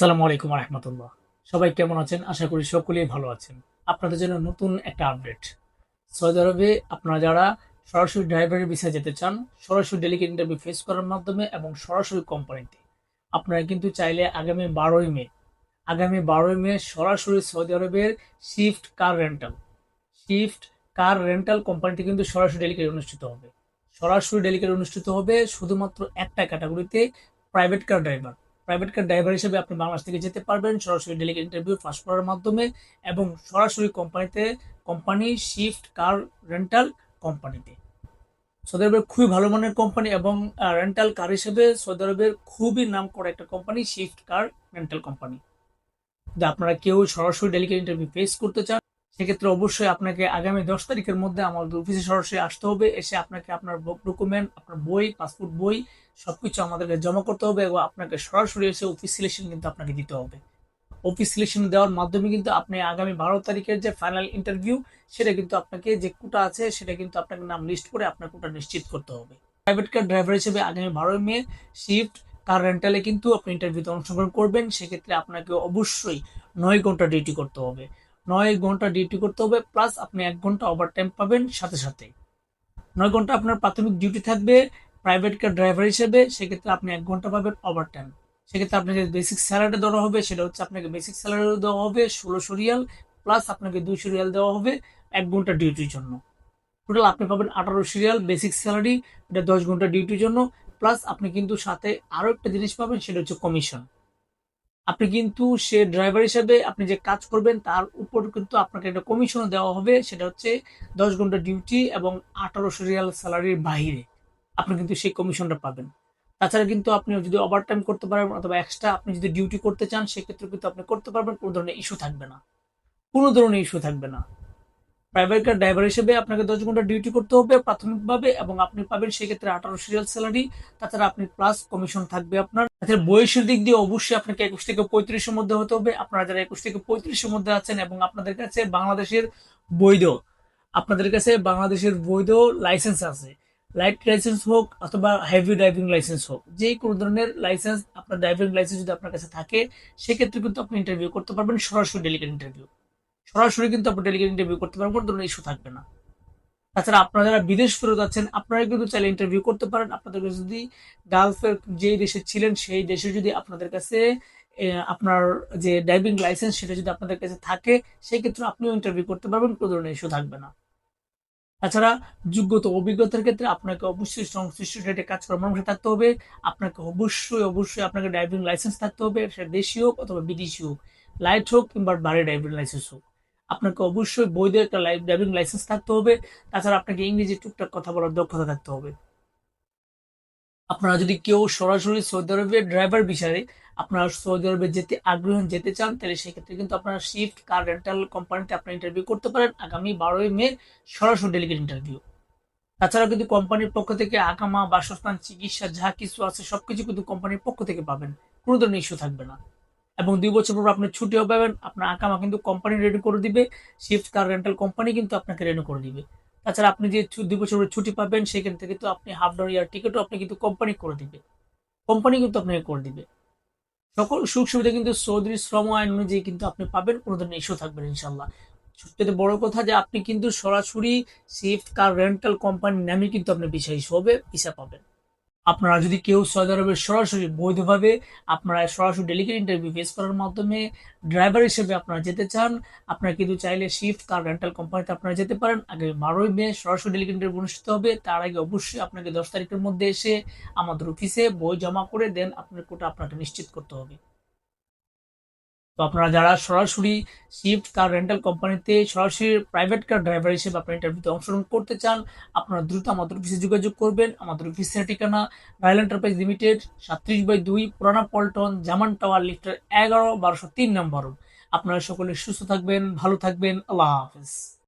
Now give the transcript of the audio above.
আসসালামু আলাইকুম রহমতুল্লাহ। সবাই কেমন আছেন? আশা করি সকলেই ভালো আছেন। আপনাদের জন্য নতুন একটা আপডেট। সৌদি আরবে আপনারা যারা সরাসরি ড্রাইভারের ভিসায় যেতে চান, সরাসরি ডেলিগেট ইন্টারভিউ ফেস করার মাধ্যমে এবং সরাসরি কোম্পানিতে, আপনারা কিন্তু চাইলে আগামী 12ই মে সরাসরি সৌদি আরবের শিফট কার রেন্টাল কোম্পানিতে কিন্তু সরাসরি ডেলিগেট অনুষ্ঠিত হবে। সরাসরি ডেলিগেট অনুষ্ঠিত হবে শুধুমাত্র একটা ক্যাটাগরিতে, private car driver. Private car driver হিসেবে আপনি বাংলাদেশ থেকে যেতে পারবেন সরাসরি ডেলিগেট ইন্টারভিউ পাস করার মাধ্যমে এবং সরাসরি কোম্পানি শিফট কার রেন্টাল কোম্পানিতে। সৌদি আরবের খুবই ভালো মানের কোম্পানি এবং রেন্টাল কার হিসেবে সৌদি আরবের খুবই নাম করা একটা কোম্পানি শিফট কার রেন্টাল কোম্পানি। যদি আপনারা কেউ সরাসরি ডেলিগেট ইন্টারভিউ ফেস করতে চান, সেক্ষেত্রে অবশ্যই আপনাকে আগামী 10 তারিখের মধ্যে আমাদের অফিসে সরাসরি আসতে হবে। এসে আপনাকে আপনার ডকুমেন্ট, আপনার বই, পাসপোর্ট বই সবকিছু আমাদেরকে জমা করতে হবে এবং আপনাকে সরাসরি এসে অফিস সিলেকশন কিন্তু আপনাকে দিতে হবে। অফিস সিলেকশন দেওয়ার মাধ্যমে কিন্তু আপনি আগামী 12 তারিখের যে ফাইনাল ইন্টারভিউ, সেটা কিন্তু আপনাকে যে কোটা আছে সেটা কিন্তু আপনাকে নাম লিস্ট করে আপনার কোটা নিশ্চিত করতে হবে। প্রাইভেট কার ড্রাইভার হিসেবে আগামী 12ই মে শিফট কার রেন্টালে কিন্তু আপনি ইন্টারভিউতে অংশগ্রহণ করবেন। সেক্ষেত্রে আপনাকে অবশ্যই 9 ঘন্টা ডিউটি করতে হবে। 9 ঘন্টা ডিউটি করতে হবে, প্লাস আপনি 1 ঘন্টা ওভার টাইম পাবেন সাথে সাথে। 9 ঘন্টা আপনার প্রাথমিক ডিউটি থাকবে প্রাইভেট কার ড্রাইভার হিসেবে, সেক্ষেত্রে আপনি 1 ঘন্টা পাবেন ওভার টাইম। সেক্ষেত্রে আপনাকে বেসিক স্যালারি দেওয়া হবে, সেটা হচ্ছে আপনাকে বেসিক স্যালারি দেওয়া হবে 1600 রিয়াল, প্লাস আপনাকে 200 রিয়াল দেওয়া হবে 1 ঘন্টা ডিউটির জন্য। টোটাল আপনি পাবেন 1800 রিয়াল বেসিক স্যালারি, এটা 10 ঘন্টা ডিউটির জন্য। প্লাস আপনি কিন্তু সাথে আরো একটা জিনিস পাবেন, সেটা হচ্ছে কমিশন। আপনি কিন্তু সে ড্রাইভার হিসেবে আপনি যে কাজ করবেন তার উপর কিন্তু আপনাকে একটা কমিশন দেওয়া হবে, সেটা হচ্ছে 10 ঘন্টা ডিউটি এবং 1800 রিয়াল স্যালারির বাইরে আপনি কিন্তু সেই কমিশনটা পাবেন। তাছাড়া কিন্তু আপনি যদি ওভার টাইম করতে পারেন অথবা এক্সট্রা আপনি যদি ডিউটি করতে চান, সেক্ষেত্রে কিন্তু আপনি করতে পারবেন, কোনো ধরনের ইস্যু থাকবে না। কোনো ধরনের ইস্যু থাকবে না। প্রাইভেট কার ড্রাইভার হিসেবে আপনাকে 10 ঘন্টা ডিউটি করতে হবে প্রাথমিকভাবে এবং আপনি পাবেন সেক্ষেত্রে 1800 রিয়াল স্যালারি। তাছাড়া আপনি প্লাস কমিশন থাকবে আপনার। তাছাড়া বয়সের দিক দিয়ে অবশ্যই আপনাকে 21 থেকে 35-এর মধ্যে হতে হবে। আপনারা যারা 21 থেকে 35-এর মধ্যে আছেন এবং বৈধ আপনাদের কাছে বাংলাদেশের বৈধ লাইসেন্স আছে, লাইট লাইসেন্স হোক অথবা হেভি ড্রাইভিং লাইসেন্স হোক, যে কোনো ধরনের লাইসেন্স, আপনার ড্রাইভিং লাইসেন্স যদি আপনার কাছে থাকে, সেক্ষেত্রে কিন্তু আপনি ইন্টারভিউ করতে পারবেন সরাসরি ডেলিগেট ইন্টারভিউ। সরাসরি কিন্তু আপনি ডেলিগেট ইন্টারভিউ করতে পারবেন, কোনো ধরনের ইস্যু থাকবে না। তাছাড়া আপনারা যারা বিদেশ ফেরত আছেন, আপনারা কিন্তু চাইলে ইন্টারভিউ করতে পারেন। আপনাদের কাছে যদি গালফের যেই দেশে ছিলেন সেই দেশে যদি আপনাদের কাছে আপনার যে ড্রাইভিং লাইসেন্স সেটা যদি আপনাদের কাছে থাকে, সেই ক্ষেত্রে আপনিও ইন্টারভিউ করতে পারবেন, কোনো ধরনের ইস্যু থাকবে না। তাছাড়া যোগ্যতা অভিজ্ঞতার ক্ষেত্রে আপনাকে অবশ্যই সংশ্লিষ্ট ডেটে কাজ করার মানুষ থাকতে হবে। আপনাকে অবশ্যই আপনাকে ড্রাইভিং লাইসেন্স থাকতে হবে, সেটা দেশি হোক অথবা বিদেশি হোক, লাইট হোক কিংবা ভারী ড্রাইভিং লাইসেন্স হোক। আপনাকে অবশ্যই বৈধ একটা ড্রাইভিং লাইসেন্স থাকতে হবে। তাছাড়া আপনাকে ইংরেজি টুকটাক কথা বলার দক্ষতা থাকতে হবে। আপনারা যদি কেউ সরাসরি সৌদি আরবের ড্রাইভার বিষয়ে আপনারা সৌদি আরবে যেতে আগ্রহী হন, যেতে চান, তাহলে সেক্ষেত্রে কিন্তু আপনারা শিফট কার রেন্টাল কোম্পানিতে আপনার ইন্টারভিউ করতে পারেন আগামী 12ই মে, সরাসরি ডেলিগেট ইন্টারভিউ। তাছাড়া কিন্তু কোম্পানির পক্ষ থেকে আকামা, বাসস্থান, চিকিৎসা যা কিছু আছে সবকিছু কিন্তু কোম্পানির পক্ষ থেকে পাবেন, কোনো ধরনের ইস্যু থাকবে না। এবং 2 বছর পর আপনি ছুটিও পাবেন, আপনার আকামা কিন্তু কোম্পানি রেডি করে দিবে, শিফট কার রেন্টাল কোম্পানি কিন্তু আপনাকে রেডি করে দিবে। তাছাড়া আপনি যে 2 বছর পরে ছুটি পাবেন, সেখান থেকে তো আপনি হাফ ডাউন ইয়ার টিকিটও আপনি কিন্তু কোম্পানি করে দিবে, কোম্পানি কিন্তু আপনাকে করে দিবে। সকল সুখ সুবিধা কিন্তু সৌদির শ্রম আইন অনুযায়ী কিন্তু আপনি পাবেন, কোনো ধরনের ইস্যু থাকবে না ইনশাল্লাহ। সবচেয়ে বড় কথা যে আপনি কিন্তু সরাসরি শিফট কার রেন্টাল কোম্পানির নামে কিন্তু আপনি ভিসা হিসেবে ভিসা পাবেন। আপনারা যদি কেউ সৌদি আরবের সরাসরি বৈধভাবে আপনারা সরাসরি ডেলিগেট ইন্টারভিউ ফেস করার মাধ্যমে ড্রাইভার হিসেবে আপনারা যেতে চান, আপনারা কিন্তু চাইলে শিফট কার রেন্টাল কোম্পানিতে আপনারা যেতে পারেন। আগে 12ই মে সরাসরি ডেলিগেট ইন্টারভিউ অনুষ্ঠিত হবে। তার আগে অবশ্যই আপনাকে 10 তারিখের মধ্যে এসে আমাদের অফিসে বই জমা করে দেন আপনার কোটা আপনাকে নিশ্চিত করতে হবে। তো আপনারা যারা সরাসরি শিফট কার রেন্টাল কোম্পানিতে সরাসরি প্রাইভেট কার ড্রাইভার হিসেবে আপনার ইন্টারভিউতে অংশগ্রহণ করতে চান, আপনারা দ্রুত আমাদের অফিসে যোগাযোগ করবেন। আমাদের অফিসের ঠিকানা রয়্যাল এন্টারপ্রাইজ লিমিটেড, 37/2 পুরানা পল্টন, জামান টাওয়ার, লিফটের 11, 1203 নম্বর। আপনারা সকলে সুস্থ থাকবেন, ভালো থাকবেন। আল্লাহ হাফেজ।